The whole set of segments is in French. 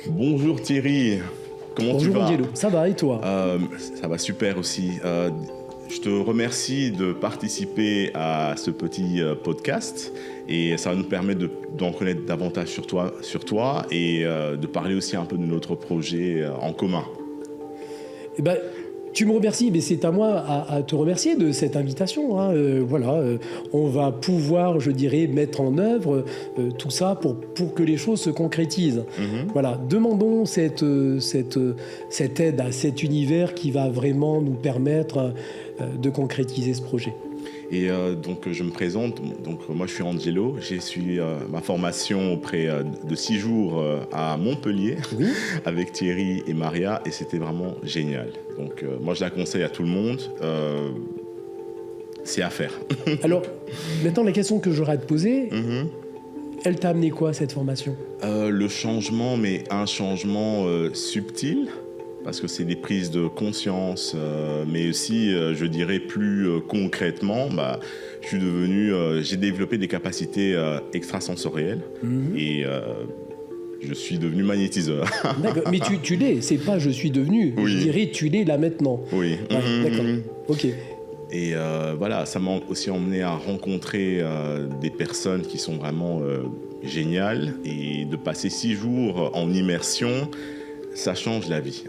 Bonjour Thierry, comment tu Bonjour vas? Angelo, ça va et toi? Ça va super aussi. Je te remercie de participer à ce petit podcast et ça va nous permettre d'en connaître davantage sur toi et de parler aussi un peu de notre projet en commun. Eh ben, tu me remercies, mais c'est à moi à te remercier de cette invitation, hein. On va pouvoir, je dirais, mettre en œuvre tout ça pour que les choses se concrétisent. Voilà, demandons cette aide à cet univers qui va vraiment nous permettre de concrétiser ce projet. Et donc je me présente, donc moi je suis Angelo, j'ai suivi ma formation auprès de 6 jours à Montpellier Oui. avec Thierry et Maria et c'était vraiment génial. Donc moi je la conseille à tout le monde, c'est à faire. Alors, maintenant la question que j'aurais à te poser, elle t'a amené quoi cette formation? Le changement, mais un changement subtil, parce que c'est des prises de conscience, mais aussi, je dirais plus concrètement, j'ai développé des capacités extrasensorielles et je suis devenu magnétiseur. D'accord, mais tu l'es, c'est pas je suis devenu, Oui. je dirais tu l'es là maintenant. Oui. Ouais, d'accord, ok. Et voilà, ça m'a aussi emmené à rencontrer des personnes qui sont vraiment géniales et de passer 6 jours en immersion. Ça change la vie.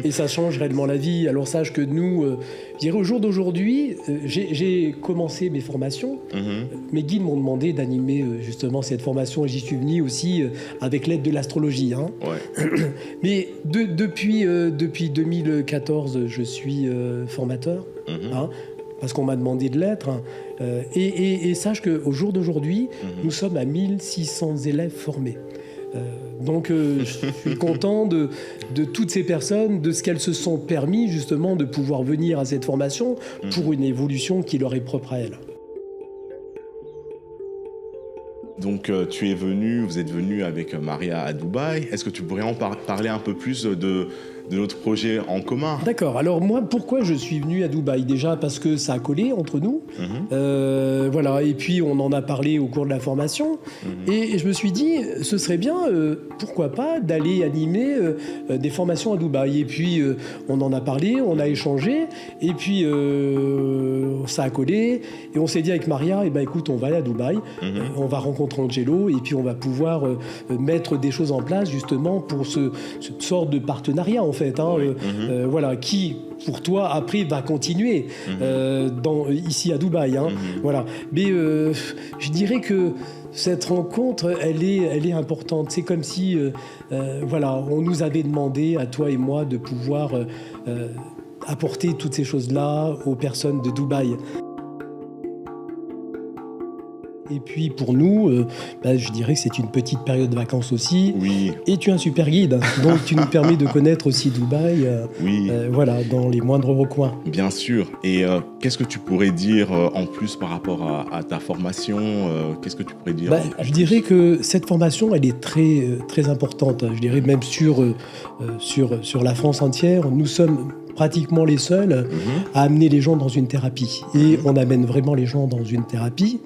Et ça change réellement la vie. Alors sache que nous, je dirais au jour d'aujourd'hui, j'ai commencé mes formations. Mes guides m'ont demandé d'animer justement cette formation et j'y suis venu aussi avec l'aide de l'astrologie, hein. Ouais. Mais depuis 2014, je suis formateur, hein, parce qu'on m'a demandé de l'être. Hein. Et sache qu'au jour d'aujourd'hui, nous sommes à 1600 élèves formés. Donc je suis content de toutes ces personnes, de ce qu'elles se sont permis justement de pouvoir venir à cette formation pour une évolution qui leur est propre à elles. Donc vous êtes venu avec Maria à Dubaï. Est-ce que tu pourrais en parler un peu plus de notre projet en commun? D'accord. Alors moi, pourquoi je suis venu à Dubaï? Déjà parce que ça a collé entre nous. Voilà. Et puis on en a parlé au cours de la formation. Et je me suis dit, ce serait bien, pourquoi pas, d'aller animer des formations à Dubaï. Et puis on en a parlé, on a échangé. Et puis ça a collé. Et on s'est dit avec Maria, eh ben écoute, on va aller à Dubaï. On va rencontrer Angelo. Et puis on va pouvoir mettre des choses en place justement pour cette sorte de partenariat en fait. Hein, voilà, qui pour toi après va continuer ici à Dubaï, hein, voilà. Mais je dirais que cette rencontre, elle est importante. C'est comme si, voilà, on nous avait demandé à toi et moi de pouvoir apporter toutes ces choses-là aux personnes de Dubaï. Et puis pour nous, je dirais que c'est une petite période de vacances aussi. Oui. Et tu es un super guide, donc tu nous permets de connaître aussi Dubaï, voilà, dans les moindres recoins. Bien sûr. Et qu'est-ce que tu pourrais dire en plus par rapport à ta formation? Qu'est-ce que tu pourrais dire Je dirais que cette formation, elle est très, très importante. Je dirais même sur la France entière, nous sommes pratiquement les seuls à amener les gens dans une thérapie. Et on amène vraiment les gens dans une thérapie.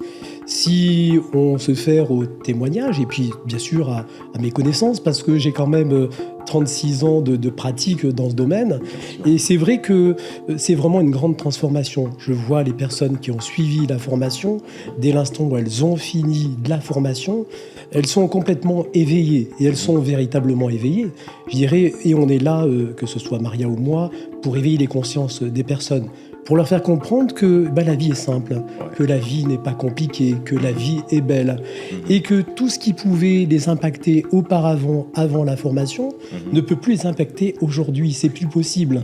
Si on se fait au témoignage, et puis bien sûr à mes connaissances, parce que j'ai quand même 36 ans de pratique dans ce domaine, et c'est vrai que c'est vraiment une grande transformation. Je vois les personnes qui ont suivi la formation, dès l'instant où elles ont fini de la formation, elles sont complètement éveillées, et elles sont véritablement éveillées, je dirais, et on est là, que ce soit Maria ou moi, pour éveiller les consciences des personnes, pour leur faire comprendre que la vie est simple, que la vie n'est pas compliquée, que la vie est belle, et que tout ce qui pouvait les impacter auparavant, avant la formation, ne peut plus les impacter aujourd'hui, c'est plus possible.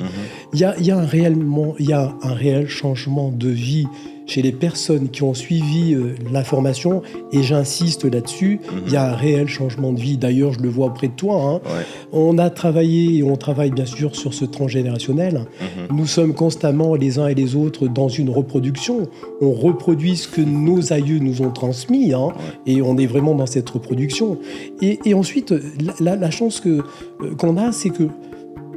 Il y a un réel changement de vie chez les personnes qui ont suivi la formation, et j'insiste là-dessus, il y a un réel changement de vie. D'ailleurs, je le vois auprès de toi, hein. On a travaillé et on travaille bien sûr sur ce transgénérationnel. Nous sommes constamment les uns et les autres dans une reproduction. On reproduit ce que nos aïeux nous ont transmis, hein, et on est vraiment dans cette reproduction. Et ensuite, la chance qu'on a, c'est que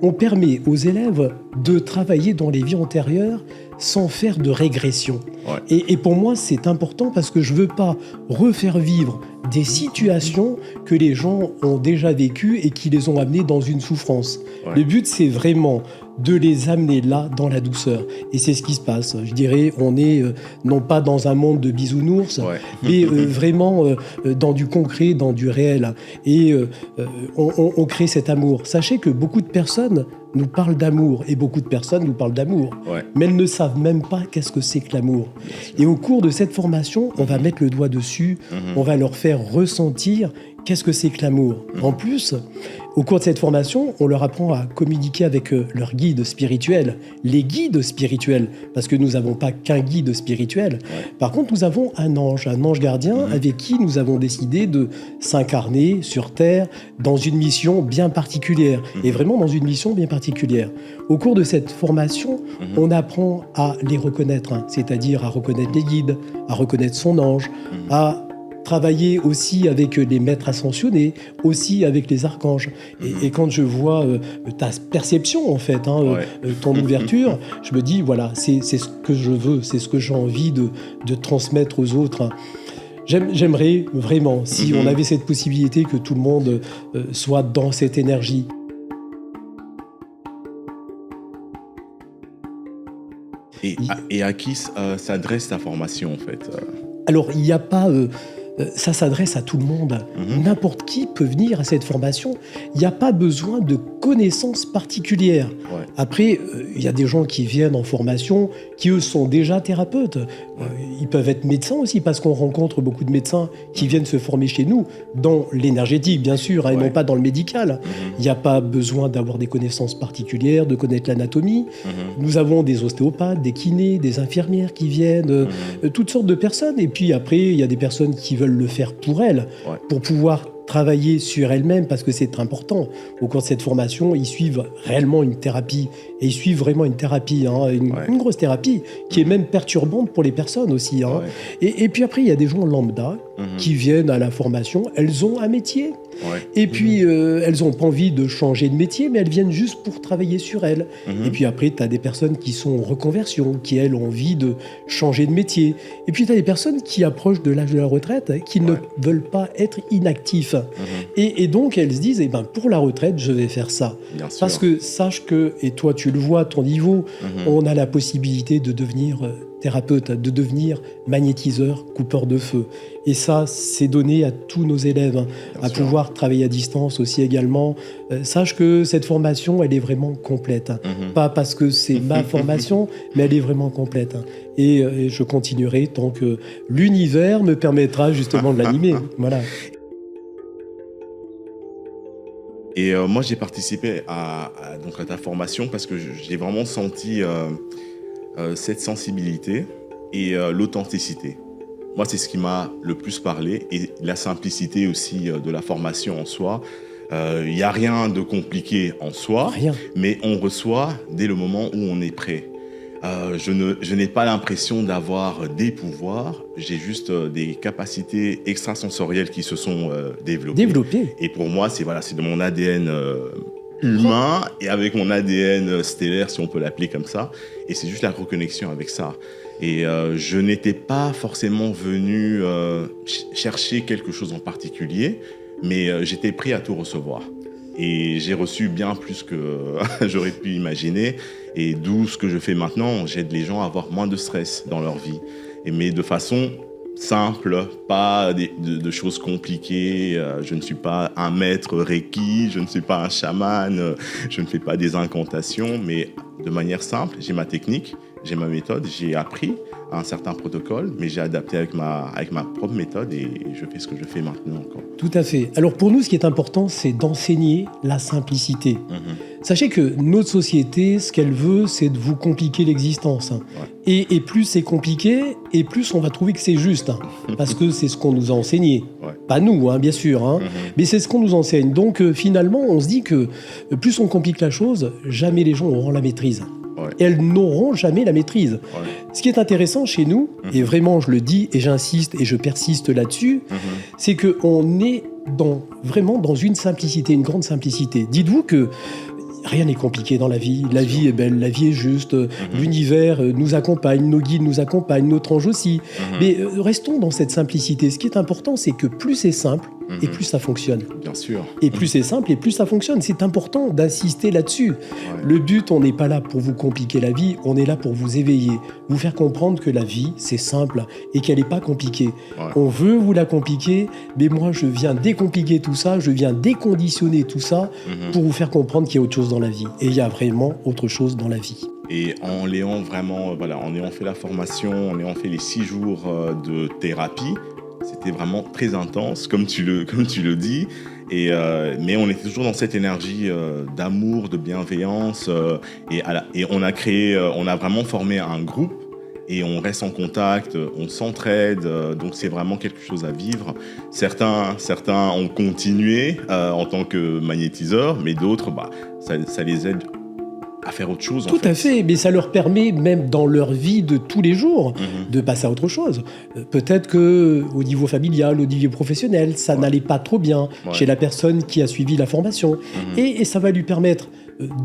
on permet aux élèves de travailler dans les vies antérieures sans faire de régression. Ouais. Et pour moi, c'est important parce que je ne veux pas refaire vivre des situations que les gens ont déjà vécues et qui les ont amenés dans une souffrance. Ouais. Le but, c'est vraiment de les amener là, dans la douceur. Et c'est ce qui se passe. Je dirais, on est non pas dans un monde de bisounours, Ouais. mais vraiment dans du concret, dans du réel. Et on crée cet amour. Sachez que beaucoup de personnes nous parlent d'amour, et beaucoup de personnes nous parlent d'amour, Ouais. mais elles ne savent même pas qu'est-ce que c'est que l'amour. Et au cours de cette formation, on va mettre le doigt dessus, on va leur faire ressentir qu'est-ce que c'est que l'amour. En plus, au cours de cette formation, on leur apprend à communiquer avec leurs guides spirituels, les guides spirituels, parce que nous n'avons pas qu'un guide spirituel. Ouais. Par contre, nous avons un ange gardien avec qui nous avons décidé de s'incarner sur Terre dans une mission bien particulière, et vraiment dans une mission bien particulière. Au cours de cette formation, on apprend à les reconnaître, c'est-à-dire à reconnaître les guides, à reconnaître son ange, à travailler aussi avec les maîtres ascensionnés, aussi avec les archanges. Et quand je vois ta perception, en fait, ton ouverture, je me dis, voilà, c'est ce que je veux, c'est ce que j'ai envie de transmettre aux autres. J'aimerais vraiment, si on avait cette possibilité, que tout le monde soit dans cette énergie. Et à qui s'adresse ta formation, en fait Alors, il n'y a pas... ça s'adresse à tout le monde. N'importe qui peut venir à cette formation. Il n'y a pas besoin de connaissances particulières. Ouais. Après, il y a des gens qui viennent en formation, qui eux sont déjà thérapeutes. Ils peuvent être médecins aussi, parce qu'on rencontre beaucoup de médecins qui viennent se former chez nous, dans l'énergétique, bien sûr, et non pas dans le médical. Il n'y a pas besoin d'avoir des connaissances particulières, de connaître l'anatomie. Nous avons des ostéopathes, des kinés, des infirmières qui viennent, toutes sortes de personnes. Et puis après, il y a des personnes qui veulent le faire pour elles, pour pouvoir travailler sur elles-mêmes, parce que c'est important. Au cours de cette formation, ils suivent réellement une thérapie, et ils suivent vraiment une thérapie, une grosse thérapie, qui est même perturbante pour les personnes aussi. Et puis après, il y a des gens lambda qui viennent à la formation, elles ont un métier, et puis elles n'ont pas envie de changer de métier, mais elles viennent juste pour travailler sur elles. Et puis après, tu as des personnes qui sont en reconversion, qui elles ont envie de changer de métier. Et puis tu as des personnes qui approchent de l'âge de la retraite, qui ne veulent pas être inactifs. Et donc elles se disent, pour la retraite, je vais faire ça. Parce que sache que, et toi tu le vois à ton niveau, on a la possibilité de devenir thérapeute, de devenir magnétiseur, coupeur de feu. Et ça, c'est donné à tous nos élèves, à pouvoir travailler à distance aussi également. Sache que cette formation, elle est vraiment complète. Pas parce que c'est ma formation, mais elle est vraiment complète. Et je continuerai tant que l'univers me permettra justement de l'animer. Voilà. Et moi, j'ai participé à ta formation parce que j'ai vraiment senti cette sensibilité et l'authenticité. Moi, c'est ce qui m'a le plus parlé, et la simplicité aussi de la formation en soi. Il n'y a rien de compliqué en soi, mais on reçoit dès le moment où on est prêt. Je n'ai pas l'impression d'avoir des pouvoirs, j'ai juste des capacités extrasensorielles qui se sont développées. Et pour moi, c'est de mon ADN humain et avec mon ADN stellaire, si on peut l'appeler comme ça. Et c'est juste la reconnexion avec ça. Et je n'étais pas forcément venu chercher quelque chose en particulier, mais j'étais prêt à tout recevoir. Et j'ai reçu bien plus que j'aurais pu imaginer. Et d'où ce que je fais maintenant, j'aide les gens à avoir moins de stress dans leur vie. Mais de façon simple, pas de choses compliquées. Je ne suis pas un maître Reiki, je ne suis pas un chaman, je ne fais pas des incantations, mais de manière simple, j'ai ma technique, j'ai ma méthode, j'ai appris un certain protocole, mais j'ai adapté avec ma propre méthode et je fais ce que je fais maintenant encore. Tout à fait. Alors pour nous, ce qui est important, c'est d'enseigner la simplicité. Sachez que notre société, ce qu'elle veut, c'est de vous compliquer l'existence. Et plus c'est compliqué, et plus on va trouver que c'est juste. Parce que c'est ce qu'on nous a enseigné. Pas nous, bien sûr. Mais c'est ce qu'on nous enseigne. Donc finalement, on se dit que plus on complique la chose, jamais les gens auront la maîtrise. Et elles n'auront jamais la maîtrise. Ce qui est intéressant chez nous, et vraiment je le dis et j'insiste et je persiste là-dessus, c'est qu'on est vraiment dans une simplicité, une grande simplicité. Dites-vous que rien n'est compliqué dans la vie. La vie est belle, la vie est juste. L'univers nous accompagne, nos guides nous accompagnent, notre ange aussi. Mais restons dans cette simplicité. Ce qui est important, c'est que plus c'est simple, et plus ça fonctionne. Bien sûr. Et plus c'est simple, et plus ça fonctionne. C'est important d'insister là-dessus. Ouais. Le but, on n'est pas là pour vous compliquer la vie, on est là pour vous éveiller, vous faire comprendre que la vie, c'est simple et qu'elle n'est pas compliquée. Ouais. On veut vous la compliquer, mais moi, je viens décompliquer tout ça, je viens déconditionner tout ça pour vous faire comprendre qu'il y a autre chose dans la vie. Et il y a vraiment autre chose dans la vie. Et en ayant vraiment, en ayant fait la formation, en ayant fait les 6 jours de thérapie, c'était vraiment très intense, comme tu le dis. Mais on était toujours dans cette énergie d'amour, de bienveillance. Et on a vraiment formé un groupe. Et on reste en contact, on s'entraide. Donc c'est vraiment quelque chose à vivre. Certains ont continué en tant que magnétiseurs, mais d'autres, ça les aide à faire autre chose. Tout à fait, mais ça leur permet, même dans leur vie de tous les jours, de passer à autre chose. Peut-être qu'au niveau familial, au niveau professionnel, ça n'allait pas trop bien chez la personne qui a suivi la formation. Et ça va lui permettre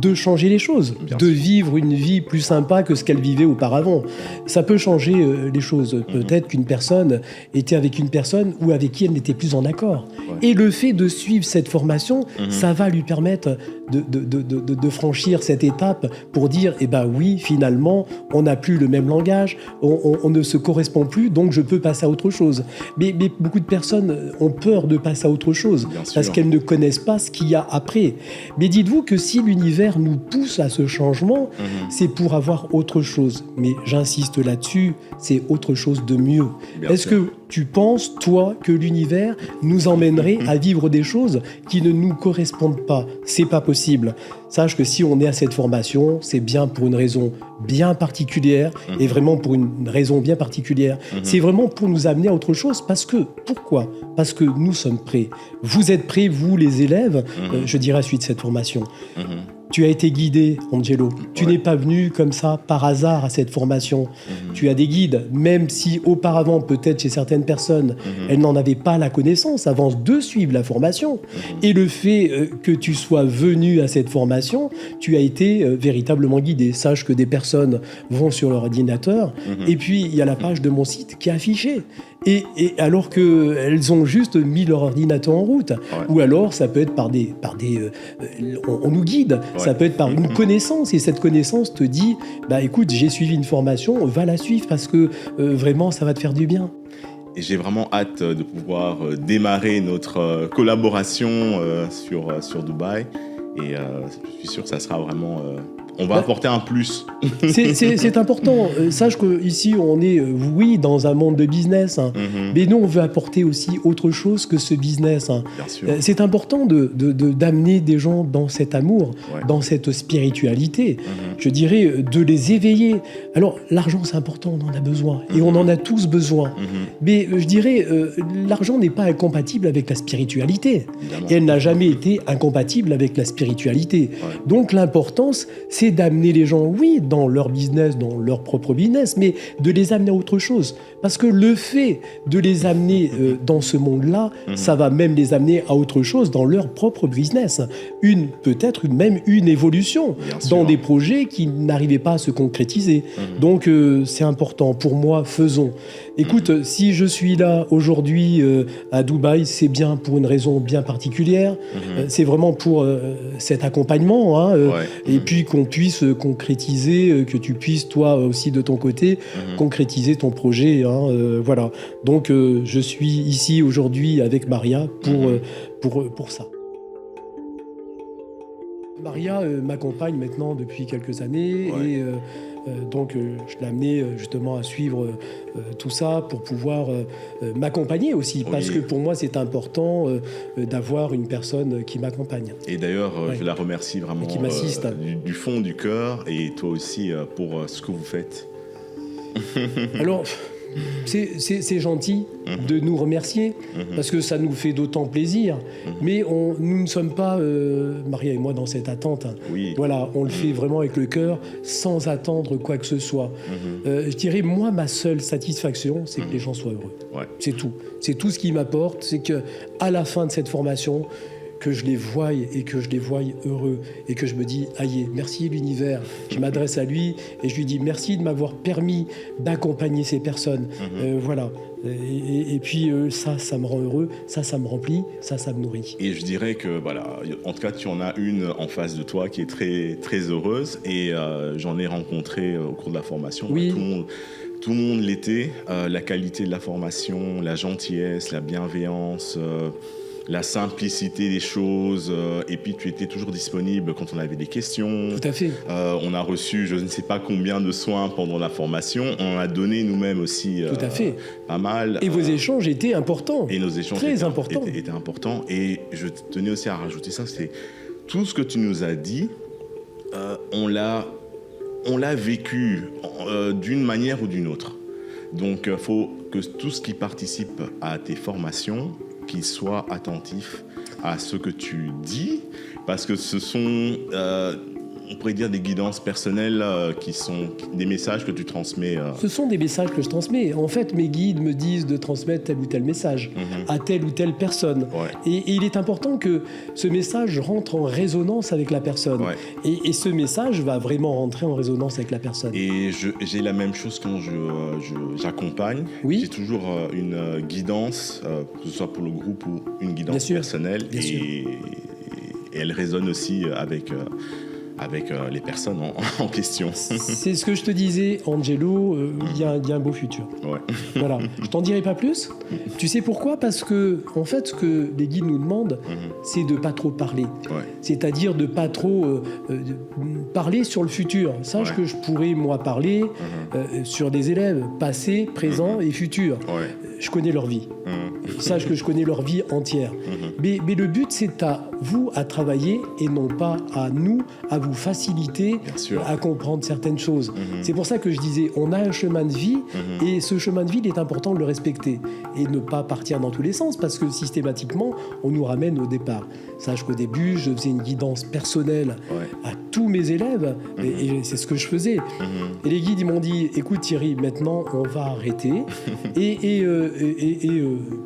de changer les choses, de vivre une vie plus sympa que ce qu'elle vivait auparavant. Ça peut changer les choses. Peut-être qu'une personne était avec une personne ou avec qui elle n'était plus en accord. Et le fait de suivre cette formation, ça va lui permettre de franchir cette étape pour dire, oui, finalement, on n'a plus le même langage, on ne se correspond plus, donc je peux passer à autre chose. Mais beaucoup de personnes ont peur de passer à autre chose, parce qu'elles ne connaissent pas ce qu'il y a après. Mais dites-vous que si l'univers nous pousse à ce changement, c'est pour avoir autre chose. Mais j'insiste là-dessus, c'est autre chose de mieux. Est-ce que tu penses, toi, que l'univers nous emmènerait à vivre des choses qui ne nous correspondent pas? C'est pas possible. Sache que si on est à cette formation, c'est bien pour une raison bien particulière, et vraiment pour une raison bien particulière. C'est vraiment pour nous amener à autre chose. Pourquoi ? Parce que nous sommes prêts. Vous êtes prêts, vous les élèves, je dirais à la suite de cette formation. Tu as été guidé, Angelo. Tu n'es pas venu comme ça par hasard à cette formation. Tu as des guides, même si auparavant, peut-être chez certaines personnes, elles n'en avaient pas la connaissance avant de suivre la formation. Et le fait que tu sois venu à cette formation, tu as été véritablement guidé. Sache que des personnes vont sur leur ordinateur, et puis il y a la page de mon site qui est affichée. Et alors qu'elles ont juste mis leur ordinateur en route. Ou alors, ça peut être par des on nous guide, ça peut être par une connaissance, et cette connaissance te dit, écoute, j'ai suivi une formation, va la suivre parce que vraiment, ça va te faire du bien. Et j'ai vraiment hâte de pouvoir démarrer notre collaboration sur Dubaï. Et je suis sûr que ça sera vraiment... on va apporter un plus. C'est important. Sache qu'ici, on est, dans un monde de business. Mais nous, on veut apporter aussi autre chose que ce business. Bien sûr. C'est important d'amener des gens dans cet amour, dans cette spiritualité. Je dirais de les éveiller. Alors, l'argent, c'est important, on en a besoin. Et on en a tous besoin. Mais je dirais, l'argent n'est pas incompatible avec la spiritualité. Évidemment. Et elle n'a jamais été incompatible avec la spiritualité. Donc, l'importance, c'est d'amener les gens, dans leur business, dans leur propre business, mais de les amener à autre chose. Parce que le fait de les amener dans ce monde-là, ça va même les amener à autre chose dans leur propre business. Peut-être même une évolution dans des projets qui n'arrivaient pas à se concrétiser. Donc, c'est important. Pour moi, faisons. Écoute, si je suis là aujourd'hui à Dubaï, c'est bien pour une raison bien particulière. C'est vraiment pour cet accompagnement. Et puis qu'on puisse concrétiser, que tu puisses, toi aussi de ton côté, concrétiser ton projet. Voilà. Donc, je suis ici aujourd'hui avec Maria pour ça. Maria m'accompagne maintenant depuis quelques années et donc je l'ai amenée justement à suivre tout ça pour pouvoir m'accompagner aussi, parce que pour moi c'est important d'avoir une personne qui m'accompagne. Et d'ailleurs je la remercie vraiment qui m'assiste. Du fond du cœur, et toi aussi pour ce que vous faites. Alors... C'est gentil de nous remercier parce que ça nous fait d'autant plaisir. Mais nous ne sommes pas, Maria et moi, dans cette attente. Voilà, on le fait vraiment avec le cœur, sans attendre quoi que ce soit. Je dirais, moi, ma seule satisfaction, c'est que les gens soient heureux. C'est tout. C'est tout ce qui m'apporte. C'est qu'à la fin de cette formation, que je les voie et que je les voie heureux et que je me dis aïe, merci l'univers. Je m'adresse à lui et je lui dis merci de m'avoir permis d'accompagner ces personnes. Voilà. Et puis ça me rend heureux, ça me remplit, ça me nourrit. Et je dirais que voilà, en tout cas tu en as une en face de toi qui est très très heureuse et j'en ai rencontré au cours de la formation. Oui. Tout le monde l'était. La qualité de la formation, la gentillesse, la bienveillance, la simplicité des choses. Et puis tu étais toujours disponible quand on avait des questions. Tout à fait. On a reçu je ne sais pas combien de soins pendant la formation. On en a donné nous-mêmes aussi Tout à fait. pas mal. Et vos échanges étaient importants. Et nos échanges étaient importants. Et je tenais aussi à rajouter ça, c'est tout ce que tu nous as dit, on l'a vécu d'une manière ou d'une autre. Donc, il faut que tout ce qui participe à tes formations, qu'il soit attentif à ce que tu dis, parce que ce sont, on pourrait dire, des guidances personnelles qui sont des messages que tu transmets. Ce sont des messages que je transmets. En fait, mes guides me disent de transmettre tel ou tel message à telle ou telle personne. Ouais. Et il est important que ce message rentre en résonance avec la personne. Ouais. Et ce message va vraiment rentrer en résonance avec la personne. Et j'ai la même chose quand j'accompagne. Oui. J'ai toujours une guidance, que ce soit pour le groupe ou une guidance personnelle. Et elle résonne aussi avec les personnes en question. C'est ce que je te disais, Angelo, il y a un beau futur. Ouais. Voilà. Je t'en dirai pas plus. Tu sais pourquoi ? Parce que, en fait, ce que les guides nous demandent, c'est de pas trop parler. Ouais. C'est-à-dire de pas trop parler sur le futur. Sache que je pourrais, moi, parler sur des élèves passés, présents et futurs. Ouais. Je connais leur vie. Sache que je connais leur vie entière. Mais le but, c'est à vous à travailler et non pas à nous à vous faciliter à comprendre certaines choses. C'est pour ça que je disais, on a un chemin de vie et ce chemin de vie, il est important de le respecter et ne pas partir dans tous les sens parce que systématiquement, on nous ramène au départ. Sache qu'au début, je faisais une guidance personnelle à tous mes élèves et c'est ce que je faisais. Et les guides, ils m'ont dit, écoute Thierry, maintenant, on va arrêter. Et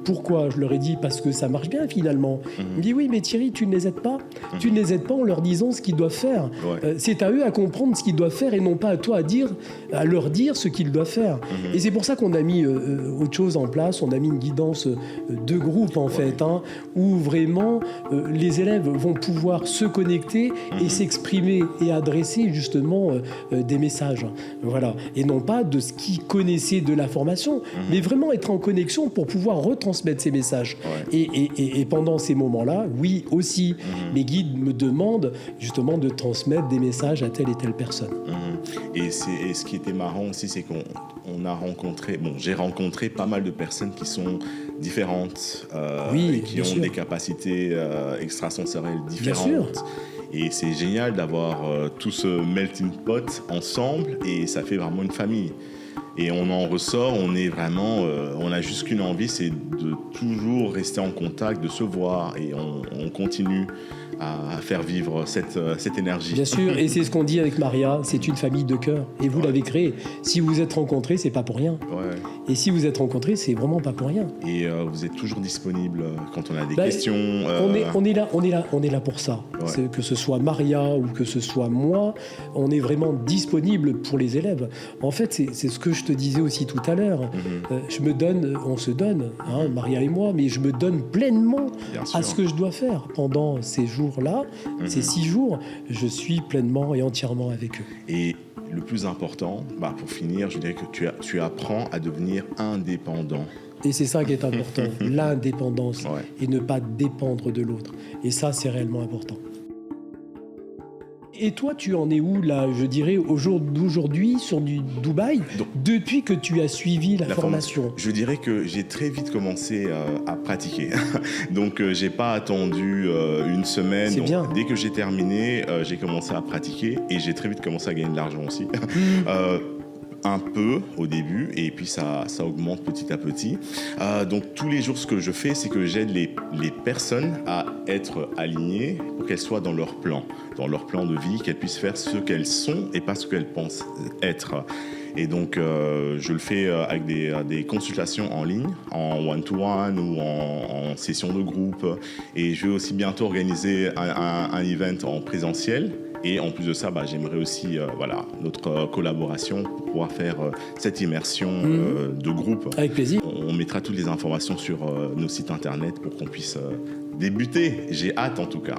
pourquoi ? Je leur ai dit, parce que ça marche bien finalement. Ils me disent, oui, mais Thierry, tu ne les aides pas. Tu ne les aides pas en leur disant ce qu'ils doivent faire. C'est à eux à comprendre ce qu'ils doivent faire et non pas à toi à leur dire ce qu'ils doivent faire. Et c'est pour ça qu'on a mis autre chose en place. On a mis une guidance de groupe en fait, où vraiment les élèves vont pouvoir se connecter et s'exprimer et adresser justement des messages. Voilà. Et non pas de ce qu'ils connaissaient de la formation, mais vraiment être en connexion pour pouvoir retransmettre ces messages. Et pendant ces moments-là, oui, aussi, les guides me demandent justement de transmettre des messages à telle et telle personne. Et ce qui était marrant aussi, c'est qu'on a rencontré, j'ai rencontré pas mal de personnes qui sont différentes et qui ont des capacités extrasensorielles différentes. Et c'est génial d'avoir tout ce melting pot ensemble et ça fait vraiment une famille. Et on en ressort, on est vraiment, on a juste qu'une envie, c'est de toujours rester en contact, de se voir et on continue à faire vivre cette énergie. Bien sûr, et c'est ce qu'on dit avec Maria, c'est une famille de cœur et vous l'avez créée. Si vous êtes rencontrés, c'est pas pour rien. Et si vous êtes rencontrés, c'est vraiment pas pour rien. Et vous êtes toujours disponible quand on a des questions. On est là pour ça. Que ce soit Maria ou que ce soit moi, on est vraiment disponible pour les élèves. En fait, c'est ce que je te disais aussi tout à l'heure. On se donne, Maria et moi, mais je me donne pleinement à ce que je dois faire pendant ces jours-là, ces 6 jours. Je suis pleinement et entièrement avec eux. Et le plus important, pour finir, je dirais que tu apprends à devenir indépendant. Et c'est ça qui est important, l'indépendance, et ne pas dépendre de l'autre. Et ça, c'est réellement important. Et toi, tu en es où, là, je dirais, au jour d'aujourd'hui, sur du Dubaï, depuis que tu as suivi la formation ? Je dirais que j'ai très vite commencé à pratiquer. Donc, j'ai pas attendu une semaine. C'est bien. Dès que j'ai terminé, j'ai commencé à pratiquer et j'ai très vite commencé à gagner de l'argent aussi. Un peu au début et puis ça augmente petit à petit. Donc tous les jours, ce que je fais, c'est que j'aide les personnes à être alignées pour qu'elles soient dans leur plan de vie, qu'elles puissent faire ce qu'elles sont et pas ce qu'elles pensent être. Et donc, je le fais avec des consultations en ligne, en one-to-one ou en session de groupe. Et je vais aussi bientôt organiser un event en présentiel. Et en plus de ça, j'aimerais aussi notre collaboration pour pouvoir faire cette immersion de groupe. Avec plaisir. On mettra toutes les informations sur nos sites internet pour qu'on puisse débuter. J'ai hâte en tout cas.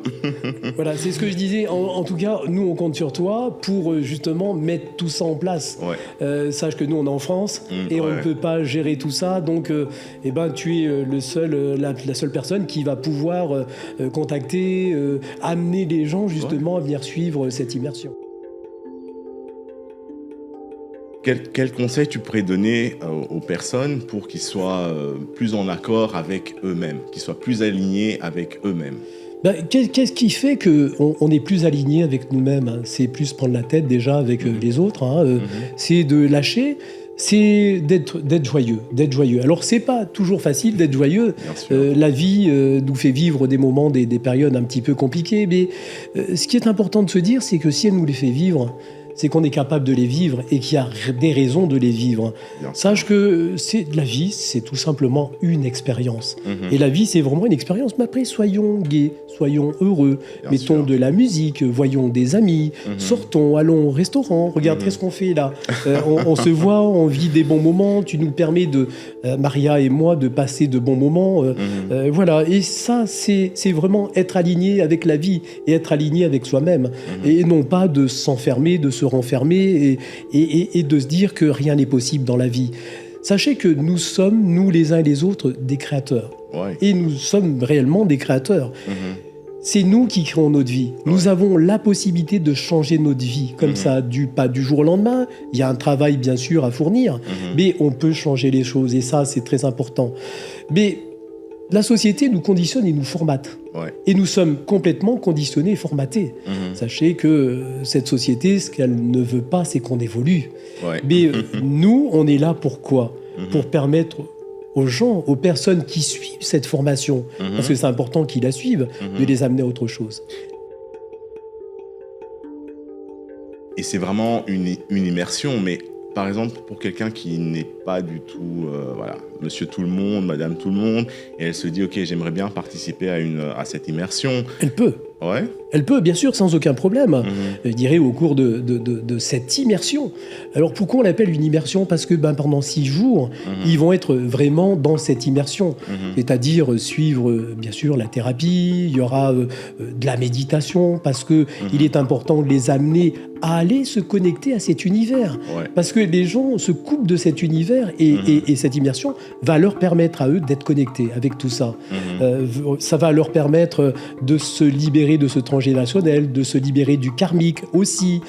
Voilà, c'est ce que je disais. En tout cas, nous, on compte sur toi pour justement mettre tout ça en place. Ouais. Sache que nous, on est en France et on ne peut pas gérer tout ça. Donc, tu es la seule personne qui va pouvoir contacter, amener les gens justement à venir suivre cette immersion. Quel conseil tu pourrais donner aux personnes pour qu'ils soient plus en accord avec eux-mêmes, qu'ils soient plus alignés avec eux-mêmes? Qu'est-ce qui fait qu'on est plus aligné avec nous-mêmes, hein? C'est plus prendre la tête déjà avec les autres, hein. C'est de lâcher, c'est d'être joyeux. Alors c'est pas toujours facile d'être joyeux. La vie nous fait vivre des moments, des périodes un petit peu compliquées, mais ce qui est important de se dire, c'est que si elle nous les fait vivre, c'est qu'on est capable de les vivre et qu'il y a des raisons de les vivre. Sache que la vie, c'est tout simplement une expérience. Et la vie, c'est vraiment une expérience. Mais après, soyons gais, soyons heureux, mettons de la musique, voyons des amis, sortons, allons au restaurant, regarde ce qu'on fait là. On se voit, on vit des bons moments, tu nous permets Maria et moi, de passer de bons moments. Voilà, et ça, c'est vraiment être aligné avec la vie et être aligné avec soi-même. Et non pas de s'enfermer, de se renfermer et de se dire que rien n'est possible dans la vie. Sachez que nous sommes, nous les uns et les autres, des créateurs. Ouais. Et nous sommes réellement des créateurs. C'est nous qui créons notre vie. Nous avons la possibilité de changer notre vie, comme ça, pas du jour au lendemain. Il y a un travail, bien sûr, à fournir, mais on peut changer les choses, et ça, c'est très important. Mais la société nous conditionne et nous formate. Et nous sommes complètement conditionnés et formatés. Sachez que cette société, ce qu'elle ne veut pas, c'est qu'on évolue. Mais nous, on est là pour quoi? Pour permettre aux gens, aux personnes qui suivent cette formation, parce que c'est important qu'ils la suivent, de les amener à autre chose. Et c'est vraiment une immersion, mais par exemple, pour quelqu'un qui n'est pas du tout, monsieur tout le monde, madame tout le monde, et elle se dit, ok, j'aimerais bien participer à cette immersion. Elle peut. Ouais. Elle peut, bien sûr, sans aucun problème, je dirais, au cours de cette immersion. Alors, pourquoi on l'appelle une immersion? Parce que pendant 6 jours, ils vont être vraiment dans cette immersion. C'est-à-dire suivre, bien sûr, la thérapie, il y aura de la méditation, parce qu'il est important de les amener à aller se connecter à cet univers. Parce que les gens se coupent de cet univers et cette immersion va leur permettre à eux d'être connectés avec tout ça. Ça va leur permettre de se libérer de ce transgénérationnel, de se libérer du karmique aussi.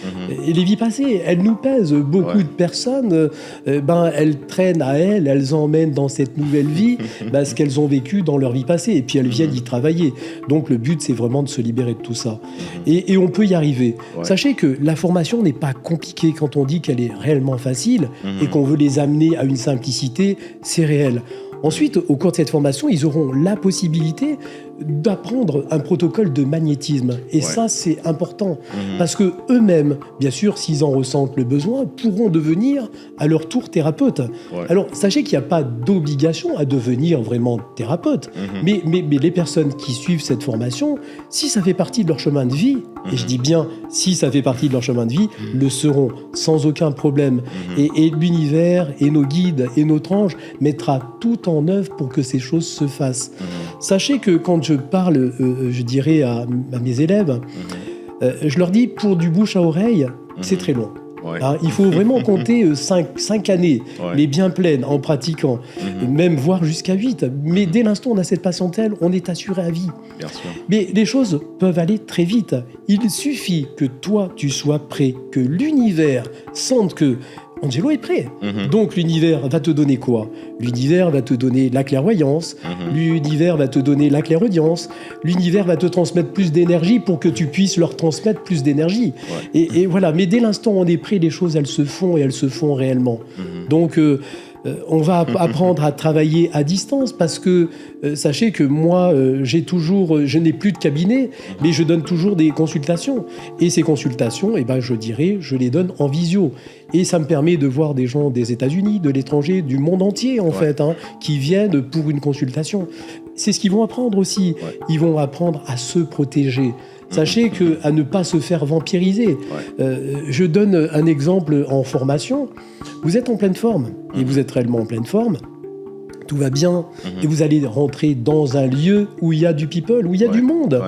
Et les vies passées, elles nous pèsent. Beaucoup de personnes, elles traînent à elles emmènent dans cette nouvelle vie ce qu'elles ont vécu dans leur vie passée. Et puis elles viennent y travailler. Donc le but, c'est vraiment de se libérer de tout ça. Et on peut y arriver. Sachez que la formation n'est pas compliquée quand on dit qu'elle est réellement facile et qu'on veut les amener à une simplicité, c'est réel. Ensuite, au cours de cette formation, ils auront la possibilité d'apprendre un protocole de magnétisme. Et ça, c'est important. Parce que eux-mêmes, bien sûr, s'ils en ressentent le besoin, pourront devenir à leur tour thérapeutes. Alors, sachez qu'il n'y a pas d'obligation à devenir vraiment thérapeute. Mais les personnes qui suivent cette formation, si ça fait partie de leur chemin de vie, et je dis bien si ça fait partie de leur chemin de vie, le seront sans aucun problème. Et l'univers, et nos guides, et notre ange mettra tout en œuvre pour que ces choses se fassent. Sachez que quand je parle, je dirais, à mes élèves, je leur dis, pour du bouche à oreille, c'est très long. Il faut vraiment compter 5 années, mais bien pleines, en pratiquant, même voire jusqu'à 8. Mais dès l'instant où on a cette patientèle, on est assuré à vie. Bien sûr. Mais les choses peuvent aller très vite. Il suffit que toi, tu sois prêt, que l'univers sente que Angelo est prêt. Donc l'univers va te donner quoi? L'univers va te donner la clairvoyance, l'univers va te donner la clairaudience, l'univers va te transmettre plus d'énergie pour que tu puisses leur transmettre plus d'énergie. Et voilà, mais dès l'instant où on est prêt, les choses, elles se font et elles se font réellement. Donc on va apprendre à travailler à distance parce que sachez que moi, je n'ai plus de cabinet, mais je donne toujours des consultations. Et ces consultations, je les donne en visio. Et ça me permet de voir des gens des États-Unis, de l'étranger, du monde entier, en fait, qui viennent pour une consultation. C'est ce qu'ils vont apprendre aussi. Ouais. Ils vont apprendre à se protéger. Sachez qu'à ne pas se faire vampiriser. Je donne un exemple en formation. Vous êtes en pleine forme, et vous êtes réellement en pleine forme. Tout va bien, et vous allez rentrer dans un lieu où il y a du people, où il y a du monde.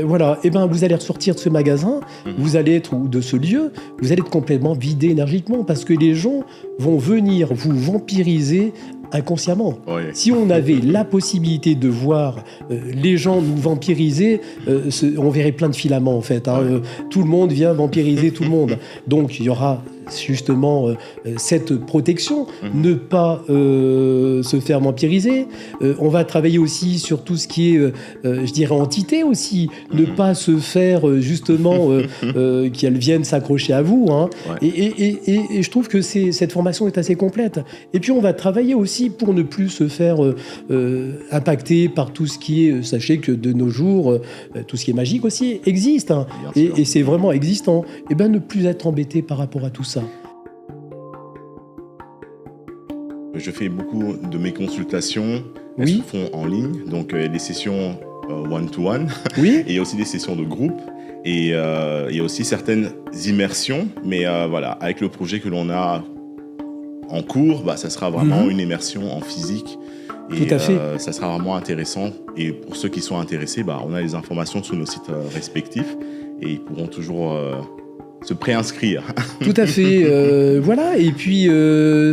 Voilà, et ben vous allez ressortir de ce magasin, vous allez être, ou de ce lieu, vous allez être complètement vidé énergiquement, parce que les gens vont venir vous vampiriser inconsciemment. Si on avait la possibilité de voir les gens nous vampiriser, on verrait plein de filaments en fait. Tout le monde vient vampiriser tout le monde. Donc il y aura justement cette protection, ne pas se faire vampiriser. On va travailler aussi sur tout ce qui est, je dirais, entité aussi, ne pas se faire justement qu'elles viennent s'accrocher à vous. Et je trouve que cette formation est assez complète. Et puis on va travailler aussi pour ne plus se faire impacter par tout ce qui est, sachez que de nos jours, tout ce qui est magique aussi existe, et c'est vraiment existant. Et bien ne plus être embêté par rapport à tout ça. Je fais beaucoup de mes consultations, elles se font en ligne, donc des sessions one-to-one, et il y a aussi des sessions de groupe, et il y a aussi certaines immersions, mais voilà, avec le projet que l'on a en cours, ça sera vraiment une immersion en physique, et tout à fait. Ça sera vraiment intéressant, et pour ceux qui sont intéressés, on a les informations sur nos sites respectifs, et ils pourront toujours se préinscrire. Tout à fait. Voilà. Et puis,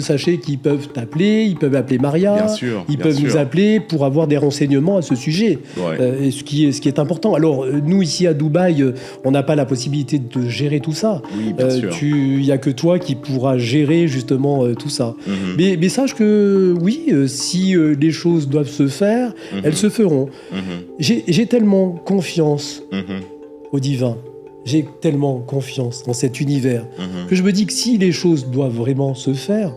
sachez qu'ils peuvent t'appeler, ils peuvent appeler Maria. Bien sûr. Ils peuvent nous appeler pour avoir des renseignements à ce sujet. Et ce qui est important. Alors, nous, ici à Dubaï, on n'a pas la possibilité de gérer tout ça. Oui, bien sûr. Il n'y a que toi qui pourras gérer justement tout ça. Mais sache que, oui, si les choses doivent se faire, elles se feront. J'ai tellement confiance au divin. J'ai tellement confiance dans cet univers que je me dis que si les choses doivent vraiment se faire,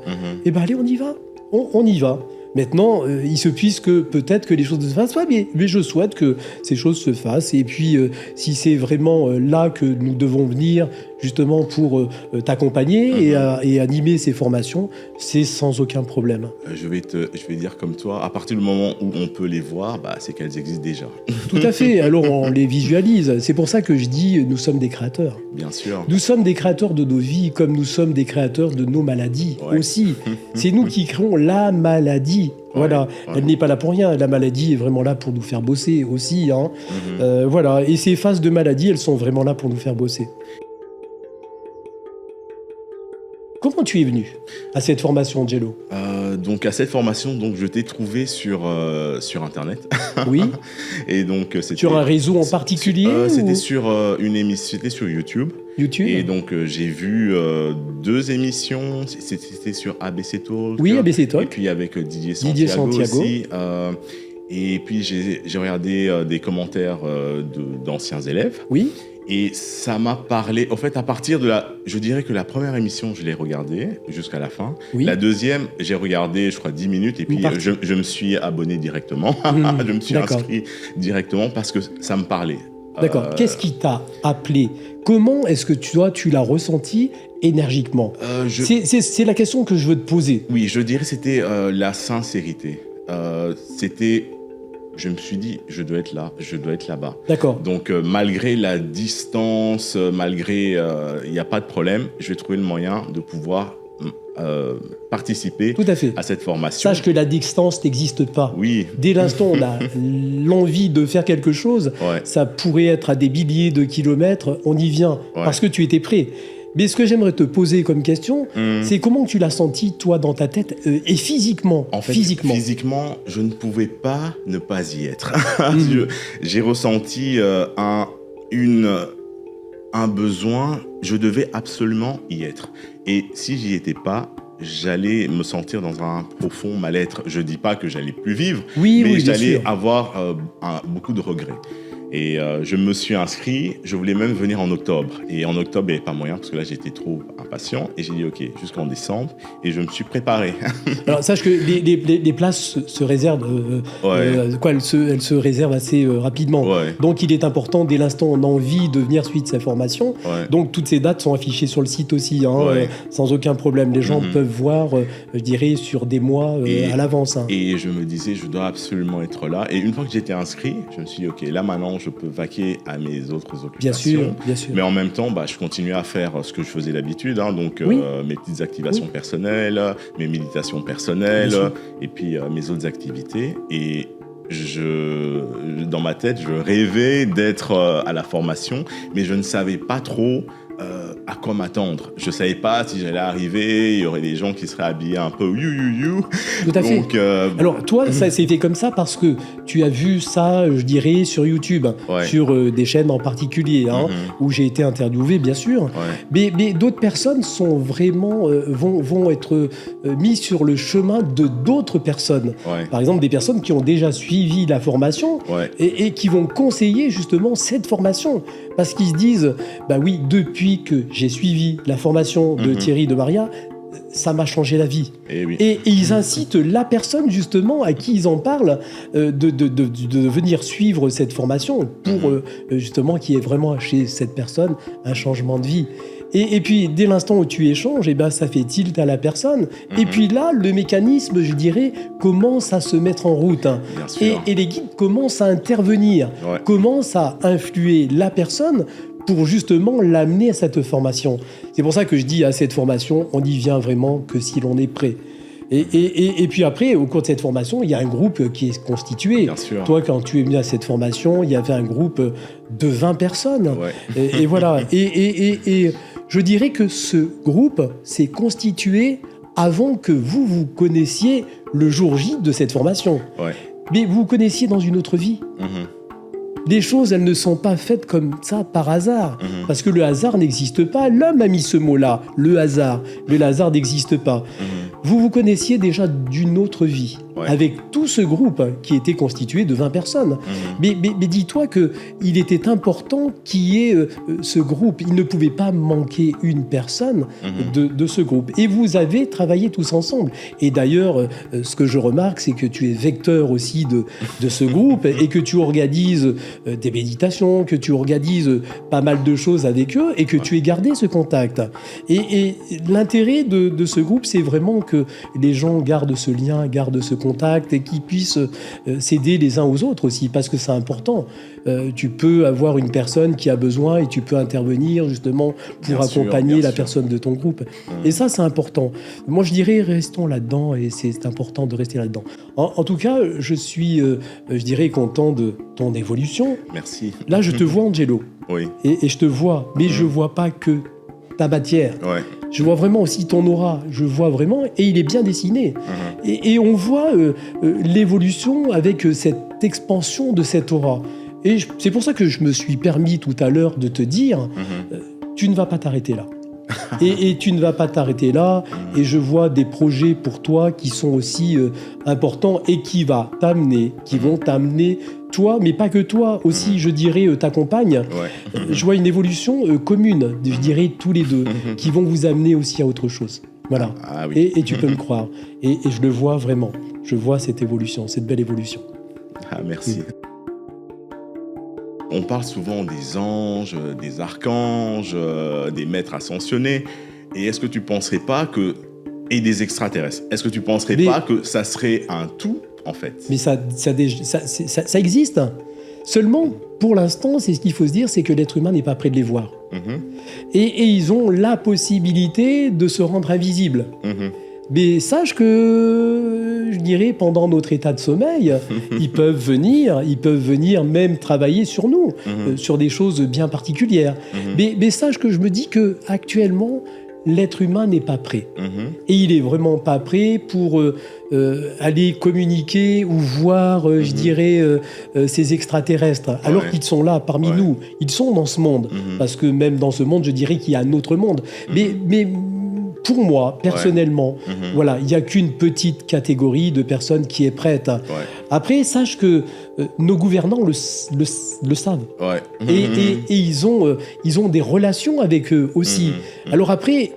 allez, on y va. On y va. Maintenant, il se puisse que peut-être que les choses ne se fassent pas, mais je souhaite que ces choses se fassent. Et puis, si c'est vraiment là que nous devons venir, justement pour t'accompagner et animer ces formations, c'est sans aucun problème. Je vais dire comme toi, à partir du moment où on peut les voir, c'est qu'elles existent déjà. Tout à fait, alors on les visualise. C'est pour ça que je dis, nous sommes des créateurs. Bien sûr. Nous sommes des créateurs de nos vies, comme nous sommes des créateurs de nos maladies aussi. C'est nous qui créons la maladie. Voilà, elle n'est pas là pour rien. La maladie est vraiment là pour nous faire bosser aussi. Voilà, et ces phases de maladie, elles sont vraiment là pour nous faire bosser. Comment tu es venu à cette formation, Angelo ? Donc à cette formation, je t'ai trouvé sur Internet. Oui. Et donc c'était sur un réseau en particulier C'était sur une émission, c'était sur YouTube. Et donc j'ai vu 2 émissions. C'était sur ABC Talk. Oui, ABC Talk. Et puis avec Didier Santiago. Aussi. Et puis j'ai regardé des commentaires d'anciens élèves. Oui. Et ça m'a parlé, en fait, à partir je dirais que la première émission, je l'ai regardée jusqu'à la fin. Oui. La deuxième, j'ai regardé, je crois, 10 minutes, et puis je me suis abonné directement. Je me suis inscrit directement parce que ça me parlait. D'accord. Qu'est-ce qui t'a appelé ? Comment est-ce que tu l'as ressenti énergiquement ? C'est la question que je veux te poser. Oui, je dirais que c'était la sincérité. Je me suis dit, je dois être là, je dois être là-bas. D'accord. Donc, malgré la distance, malgré il n'y a pas de problème, je vais trouver le moyen de pouvoir participer Tout à fait. À cette formation. Sache que la distance n'existe pas. Oui. Dès l'instant où on a l'envie de faire quelque chose, ça pourrait être à des milliers de kilomètres, on y vient, parce que tu étais prêt. Mais ce que j'aimerais te poser comme question, c'est comment tu l'as senti, toi, dans ta tête, et physiquement. En fait, physiquement, je ne pouvais pas ne pas y être. J'ai ressenti un besoin, je devais absolument y être. Et si j'y étais pas, j'allais me sentir dans un profond mal-être. Je dis pas que j'allais plus vivre, mais j'allais avoir beaucoup de regrets. Et je me suis inscrit, je voulais même venir en octobre. Et en octobre, il n'y avait pas moyen, parce que là, j'étais trop impatient. Et j'ai dit, OK, jusqu'en décembre. Et je me suis préparé. Alors, sache que les places se réservent, elles se réservent assez rapidement. Ouais. Donc, il est important, dès l'instant où on a envie de venir suivre cette formation. Ouais. Donc, toutes ces dates sont affichées sur le site aussi, sans aucun problème. Les gens peuvent voir, je dirais, sur des mois à l'avance. Et je me disais, je dois absolument être là. Et une fois que j'étais inscrit, je me suis dit, OK, là, maintenant, je peux vaquer à mes autres occupations. Bien sûr, bien sûr. Mais en même temps, je continuais à faire ce que je faisais d'habitude. Donc, mes petites activations personnelles, mes méditations personnelles, et puis mes autres activités. Et dans ma tête, je rêvais d'être à la formation, mais je ne savais pas trop à quoi m'attendre. Je ne savais pas si j'allais arriver, il y aurait des gens qui seraient habillés un peu you. Tout à fait. Donc, alors, toi, ça s'est fait comme ça parce que tu as vu ça, je dirais, sur YouTube, sur des chaînes en particulier, où j'ai été interviewé, bien sûr. Ouais. Mais d'autres personnes sont vraiment, vont être mises sur le chemin de d'autres personnes. Ouais. Par exemple, des personnes qui ont déjà suivi la formation et qui vont conseiller justement cette formation. Parce qu'ils se disent, oui, depuis que j'ai suivi la formation de Thierry de Maria, ça m'a changé la vie. Et ils incitent la personne, justement, à qui ils en parlent, de venir suivre cette formation pour, justement, qu'il y ait vraiment chez cette personne un changement de vie. Et puis, dès l'instant où tu échanges, ça fait tilt à la personne. Et puis là, le mécanisme, je dirais, commence à se mettre en route. Et les guides commencent à intervenir, commencent à influer la personne pour justement l'amener à cette formation. C'est pour ça que je dis à cette formation, on n'y vient vraiment que si l'on est prêt. Et puis après, au cours de cette formation, il y a un groupe qui est constitué. Bien sûr. Toi, quand tu es venu à cette formation, il y avait un groupe de 20 personnes. Et voilà. Et je dirais que ce groupe s'est constitué avant que vous connaissiez le jour J de cette formation. Mais vous vous connaissiez dans une autre vie. Les choses, elles ne sont pas faites comme ça par hasard. Parce que le hasard n'existe pas. L'homme a mis ce mot-là, le hasard. Mais le hasard n'existe pas. Vous vous connaissiez déjà d'une autre vie, avec tout ce groupe qui était constitué de 20 personnes. Mais dis-toi qu'il était important qu'il y ait ce groupe. Il ne pouvait pas manquer une personne de ce groupe. Et vous avez travaillé tous ensemble. Et d'ailleurs, ce que je remarque, c'est que tu es vecteur aussi de ce groupe et que tu organises des méditations, que tu organises pas mal de choses avec eux et que tu aies gardé ce contact. Et l'intérêt de ce groupe, c'est vraiment que les gens gardent ce lien, gardent ce contact et qu'ils puissent s'aider les uns aux autres aussi, parce que c'est important. Tu peux avoir une personne qui a besoin et tu peux intervenir justement pour accompagner la personne de ton groupe. Et ça, c'est important. Moi, je dirais, restons là-dedans et c'est important de rester là-dedans. En tout cas, je suis, je dirais, content de ton évolution. Merci. Là, je te vois, Angelo. Oui. Et je te vois, mais je vois pas que ta matière. Je vois vraiment aussi ton aura. Je vois vraiment, et il est bien dessiné. Et on voit l'évolution avec cette expansion de cette aura. Et c'est pour ça que je me suis permis tout à l'heure de te dire, tu ne vas pas t'arrêter là. et tu ne vas pas t'arrêter là. Et je vois des projets pour toi qui sont aussi importants et qui vont t'amener toi, mais pas que toi, aussi, je dirais, ta compagne. Je vois une évolution commune, je dirais, tous les deux, qui vont vous amener aussi à autre chose. Voilà. Et tu peux me croire. Et je le vois vraiment. Je vois cette évolution, cette belle évolution. Merci. On parle souvent des anges, des archanges, des maîtres ascensionnés. Et est-ce que tu ne penserais pas que... Et des extraterrestres. Est-ce que tu ne penserais pas que ça serait un tout, en fait? Mais ça existe. Seulement, pour l'instant, c'est ce qu'il faut se dire, c'est que l'être humain n'est pas prêt de les voir. Et ils ont la possibilité de se rendre invisibles. Mais sache que, je dirais, pendant notre état de sommeil, ils peuvent venir même travailler sur nous, sur des choses bien particulières. Mais sache que je me dis que actuellement, l'être humain n'est pas prêt. Et il est vraiment pas prêt pour aller communiquer ou voir, je dirais, ces extraterrestres, alors qu'ils sont là parmi nous. Ils sont dans ce monde. Parce que même dans ce monde, je dirais qu'il y a un autre monde. Mais pour moi, personnellement, voilà, il n'y a qu'une petite catégorie de personnes qui est prête. Ouais. Après, sache que nos gouvernants le savent. Ouais. Et ils ont des relations avec eux aussi. Alors après,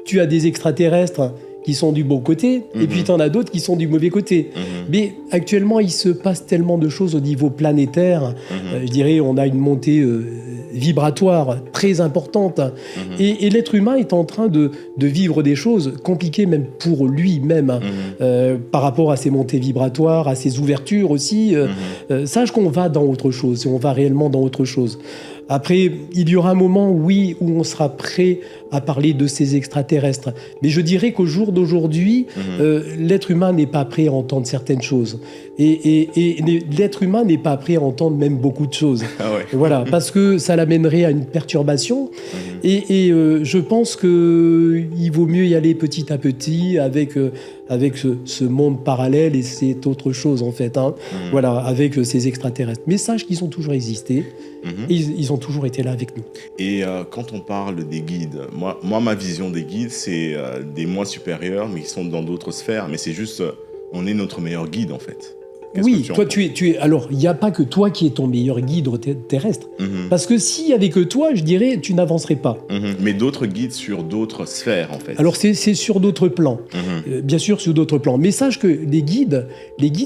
tu as des extraterrestres qui sont du bon côté, et puis tu en as d'autres qui sont du mauvais côté. Mais actuellement, il se passe tellement de choses au niveau planétaire. Je dirais, on a une montée vibratoire très importante. Et l'être humain est en train de vivre des choses compliquées, même pour lui-même, par rapport à ses montées vibratoires, à ses ouvertures aussi. Sache qu'on va dans autre chose, on va réellement dans autre chose. Après, il y aura un moment, oui, où on sera prêt à parler de ces extraterrestres. Mais je dirais qu'au jour d'aujourd'hui, l'être humain n'est pas prêt à entendre certaines choses. Et l'être humain n'est pas prêt à entendre même beaucoup de choses. Ah ouais. Voilà, parce que ça l'amènerait à une perturbation. Et je pense qu'il vaut mieux y aller petit à petit avec ce monde parallèle, et c'est autre chose en fait. Voilà, avec ces extraterrestres. Mais sache qu'ils ont toujours existé. Et ils ont toujours été là avec nous. Et quand on parle des guides, moi ma vision des guides, c'est des moi supérieurs, mais qui sont dans d'autres sphères. Mais c'est juste, on est notre meilleur guide en fait. Oui, toi tu es. Alors, il n'y a pas que toi qui es ton meilleur guide terrestre. Parce que s'il n'y avait que toi, je dirais, tu n'avancerais pas. Mais d'autres guides sur d'autres sphères, en fait. Alors, c'est sur d'autres plans. Bien sûr, sur d'autres plans. Mais sache que les guides,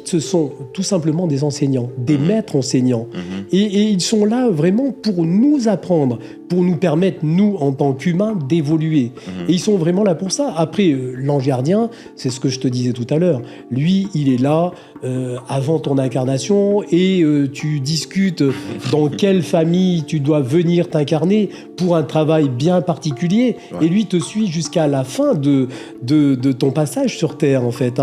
ce sont tout simplement des enseignants, des maîtres enseignants. Et ils sont là vraiment pour nous apprendre, pour nous permettre, nous, en tant qu'humains, d'évoluer. Et ils sont vraiment là pour ça. Après, l'ange gardien, c'est ce que je te disais tout à l'heure. Lui, il est là avant ton incarnation, et tu discutes dans quelle famille tu dois venir t'incarner pour un travail bien particulier. Et lui te suit jusqu'à la fin de ton passage sur Terre, en fait.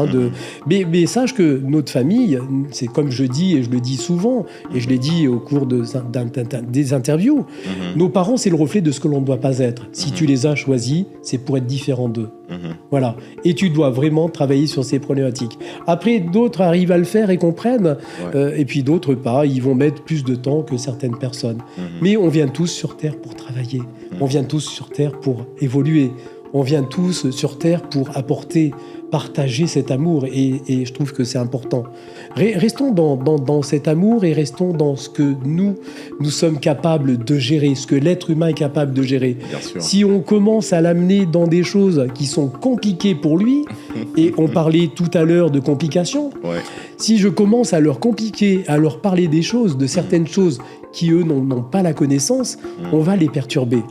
Mais sache que notre famille, c'est comme je dis, et je le dis souvent, et je l'ai dit au cours des interviews, nos parents, c'est le reflet de ce que l'on ne doit pas être. Si tu les as choisis, c'est pour être différent d'eux. Voilà. Et tu dois vraiment travailler sur ces problématiques. Après, d'autres arrivent à le faire et comprennent, et puis d'autres pas. Ils vont mettre plus de temps que certaines personnes. Mais on vient tous sur Terre pour travailler. On vient tous sur Terre pour évoluer. On vient tous sur Terre pour apporter, partager cet amour, et je trouve que c'est important. Restons dans cet amour, et restons dans ce que nous sommes capables de gérer, ce que l'être humain est capable de gérer. Bien sûr. Si on commence à l'amener dans des choses qui sont compliquées pour lui, et on parlait tout à l'heure de complications, si je commence à leur compliquer, à leur parler des choses, de certaines choses qui, eux, n'ont pas la connaissance, on va les perturber.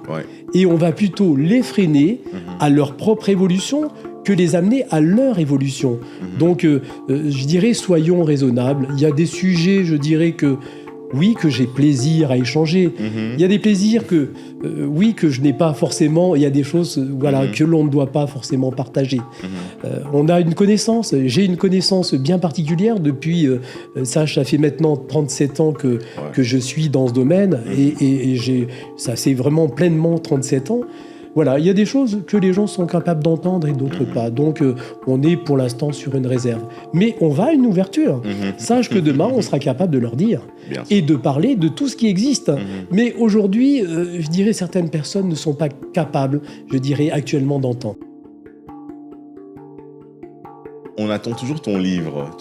Et on va plutôt les freiner à leur propre évolution que les amener à leur évolution. Donc, je dirais, soyons raisonnables. Il y a des sujets, je dirais que j'ai plaisir à échanger. Il y a des plaisirs que je n'ai pas forcément. Il y a des choses que l'on ne doit pas forcément partager. On a une connaissance. J'ai une connaissance bien particulière depuis, ça fait maintenant 37 ans que je suis dans ce domaine. Et ça c'est vraiment pleinement 37 ans. Voilà, il y a des choses que les gens sont capables d'entendre et d'autres pas. Donc, on est pour l'instant sur une réserve. Mais on va à une ouverture. Sache que demain, on sera capable de leur dire et de parler de tout ce qui existe. Mais aujourd'hui, je dirais, certaines personnes ne sont pas capables, je dirais, actuellement d'entendre. On attend toujours ton livre.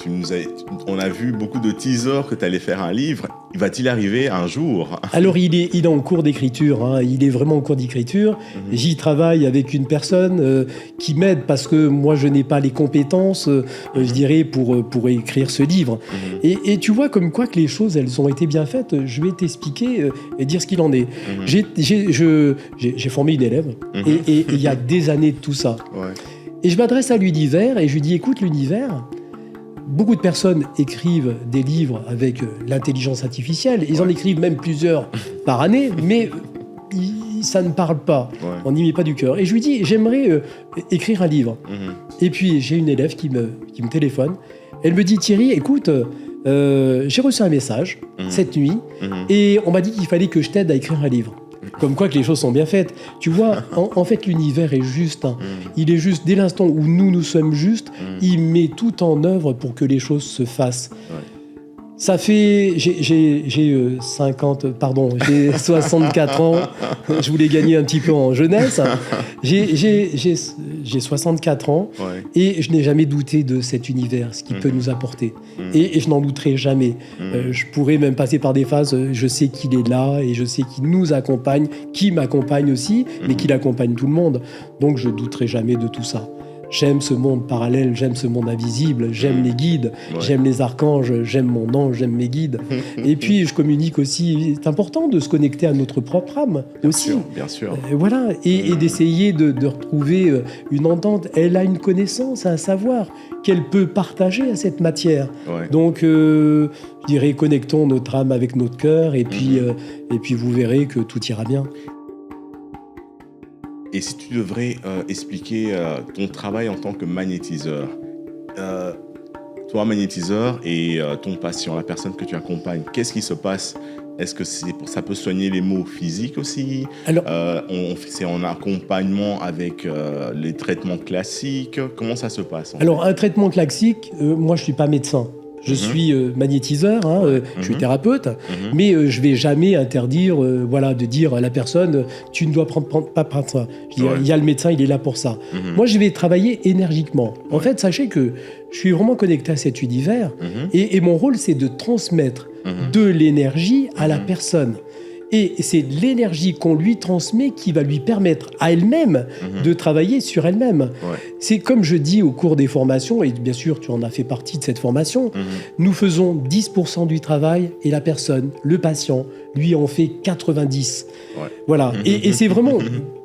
On a vu beaucoup de teasers que tu allais faire un livre. Va-t-il arriver un jour ? Alors, il est en cours d'écriture. Il est vraiment en cours d'écriture. J'y travaille avec une personne qui m'aide parce que moi, je n'ai pas les compétences, je dirais, pour écrire ce livre. Et tu vois comme quoi que les choses, elles ont été bien faites. Je vais t'expliquer et dire ce qu'il en est. J'ai formé une élève et il y a des années de tout ça. Et je m'adresse à l'univers et je lui dis, écoute l'univers, beaucoup de personnes écrivent des livres avec l'intelligence artificielle, ils en écrivent même plusieurs par année, mais ça ne parle pas, on n'y met pas du cœur. Et je lui dis, j'aimerais écrire un livre. Et puis j'ai une élève qui me téléphone, elle me dit, Thierry, écoute, j'ai reçu un message cette nuit et on m'a dit qu'il fallait que je t'aide à écrire un livre. Comme quoi que les choses sont bien faites. Tu vois, en fait, l'univers est juste. Il est juste, dès l'instant où nous sommes justes, il met tout en œuvre pour que les choses se fassent. Ça fait... J'ai 64 ans. Je voulais gagner un petit peu en jeunesse. J'ai 64 ans Ouais. et je n'ai jamais douté de cet univers, ce qu'il peut nous apporter. Et je n'en douterai jamais. Je pourrais même passer par des phases, je sais qu'il est là et je sais qu'il nous accompagne, qu'il m'accompagne aussi, mais qu'il accompagne tout le monde. Donc je ne douterai jamais de tout ça. J'aime ce monde parallèle, j'aime ce monde invisible, j'aime les guides, j'aime les archanges, j'aime mon ange, j'aime mes guides. Et puis je communique aussi. C'est important de se connecter à notre propre âme aussi. Bien sûr. Voilà, et d'essayer de retrouver une entente. Elle a une connaissance, un savoir qu'elle peut partager à cette matière. Ouais. Donc, je dirais, connectons notre âme avec notre cœur, et puis vous verrez que tout ira bien. Et si tu devrais expliquer ton travail en tant que magnétiseur, toi magnétiseur et ton patient, la personne que tu accompagnes, qu'est-ce qui se passe? Est-ce que ça peut soigner les maux physiques aussi? Alors, c'est en accompagnement avec les traitements classiques? Comment ça se passe alors un traitement classique, moi je ne suis pas médecin. Je suis magnétiseur, je suis thérapeute, mais je ne vais jamais interdire de dire à la personne « tu ne dois pas prendre ça ». Il y a le médecin, il est là pour ça. Moi, je vais travailler énergiquement. En fait, sachez que je suis vraiment connecté à cet univers et mon rôle, c'est de transmettre de l'énergie à la personne. Et c'est l'énergie qu'on lui transmet qui va lui permettre à elle-même de travailler sur elle-même. Ouais. C'est comme je dis au cours des formations, et bien sûr tu en as fait partie de cette formation, nous faisons 10% du travail et la personne, le patient, lui en fait 90%. Ouais. Voilà. Et c'est vraiment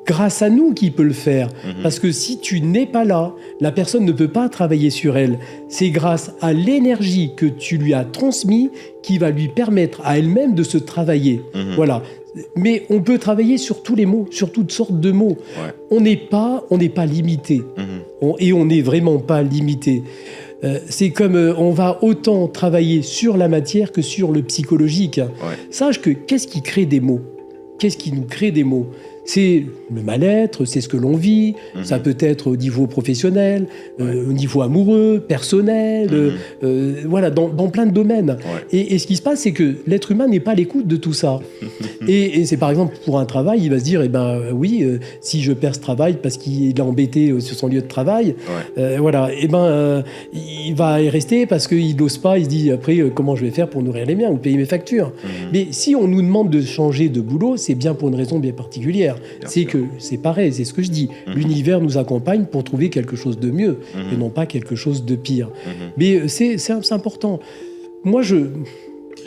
grâce à nous qu'il peut le faire. Parce que si tu n'es pas là, la personne ne peut pas travailler sur elle. C'est grâce à l'énergie que tu lui as transmise qui va lui permettre à elle-même de se travailler. Voilà. Mais on peut travailler sur tous les mots, sur toutes sortes de mots. Ouais. On n'est pas limité. Et on n'est vraiment pas limité. C'est comme on va autant travailler sur la matière que sur le psychologique. Ouais. Sache que qu'est-ce qui crée des mots? Qu'est-ce qui nous crée des mots? C'est le mal-être, c'est ce que l'on vit. Ça peut être au niveau professionnel, au niveau amoureux, personnel, voilà, dans plein de domaines. Ouais. Et ce qui se passe, c'est que l'être humain n'est pas à l'écoute de tout ça. Et c'est par exemple pour un travail, il va se dire, oui, si je perds ce travail parce qu'il est embêté sur son lieu de travail, voilà, il va y rester parce qu'il n'ose pas, il se dit après comment je vais faire pour nourrir les miens ou payer mes factures. Mais si on nous demande de changer de boulot, c'est bien pour une raison bien particulière. C'est que c'est pareil, c'est ce que je dis. L'univers nous accompagne pour trouver quelque chose de mieux et non pas quelque chose de pire. Mais c'est important. Moi, je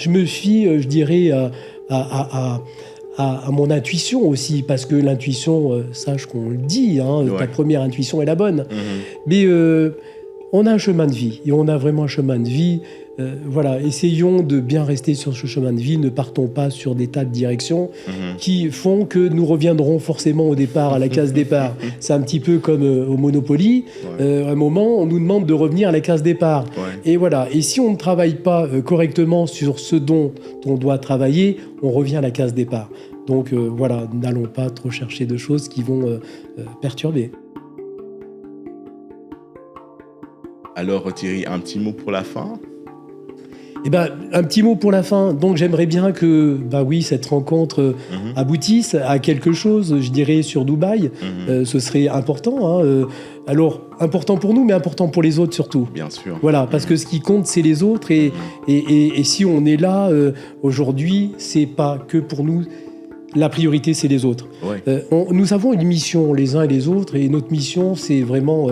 me fie, je dirais, à mon intuition aussi, parce que l'intuition, sache qu'on le dit, ta première intuition est la bonne. Mais on a un chemin de vie, et on a vraiment un chemin de vie. Voilà, essayons de bien rester sur ce chemin de vie, ne partons pas sur des tas de directions qui font que nous reviendrons forcément au départ, à la case départ. C'est un petit peu comme au Monopoly, à un moment on nous demande de revenir à la case départ. Et voilà, et si on ne travaille pas correctement sur ce dont on doit travailler, on revient à la case départ. Donc voilà, n'allons pas trop chercher de choses qui vont perturber. Alors Thierry, un petit mot pour la fin? Un petit mot pour la fin. Donc j'aimerais bien que cette rencontre aboutisse à quelque chose, je dirais, sur Dubaï. Ce serait important. Alors, important pour nous, mais important pour les autres surtout. Bien sûr. Voilà, parce que ce qui compte, c'est les autres. Et si on est là aujourd'hui, c'est pas que pour nous. La priorité, c'est les autres. Nous avons une mission, les uns et les autres, et notre mission, c'est vraiment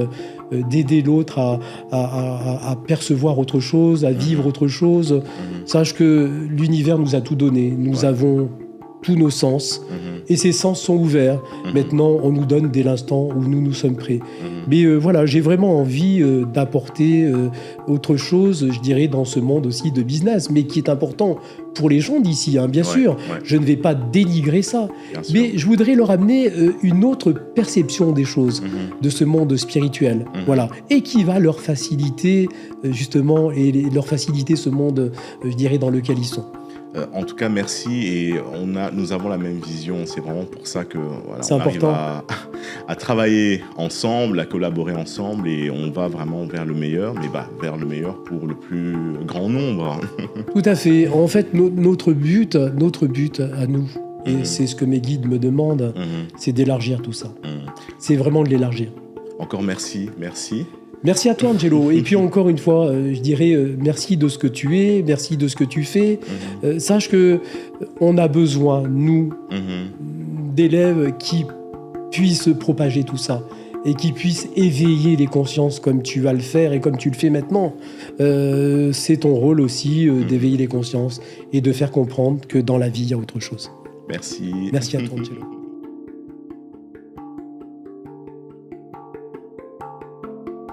d'aider l'autre à percevoir autre chose, à vivre autre chose. Sache que l'univers nous a tout donné. Nous avons tous nos sens, et ces sens sont ouverts. Maintenant, on nous donne dès l'instant où nous sommes prêts. Mais voilà, j'ai vraiment envie d'apporter autre chose, je dirais, dans ce monde aussi de business, mais qui est important pour les gens d'ici, bien sûr. Je ne vais pas dénigrer ça, mais je voudrais leur amener une autre perception des choses, de ce monde spirituel, voilà, et qui va leur faciliter, justement, et leur faciliter ce monde, je dirais, dans lequel ils sont. En tout cas, merci, et nous avons la même vision. C'est vraiment pour ça que c'est important. Arrive à travailler ensemble, à collaborer ensemble, et on va vraiment vers le meilleur, mais vers le meilleur pour le plus grand nombre. Tout à fait. En fait, notre but à nous, et c'est ce que mes guides me demandent, c'est d'élargir tout ça. C'est vraiment de l'élargir. Encore merci. Merci à toi, Angelo. Et puis encore une fois, je dirais merci de ce que tu es, merci de ce que tu fais. Sache que on a besoin, nous, d'élèves qui puissent propager tout ça et qui puissent éveiller les consciences comme tu vas le faire et comme tu le fais maintenant. C'est ton rôle aussi d'éveiller les consciences et de faire comprendre que dans la vie, il y a autre chose. Merci. Merci à toi, Angelo.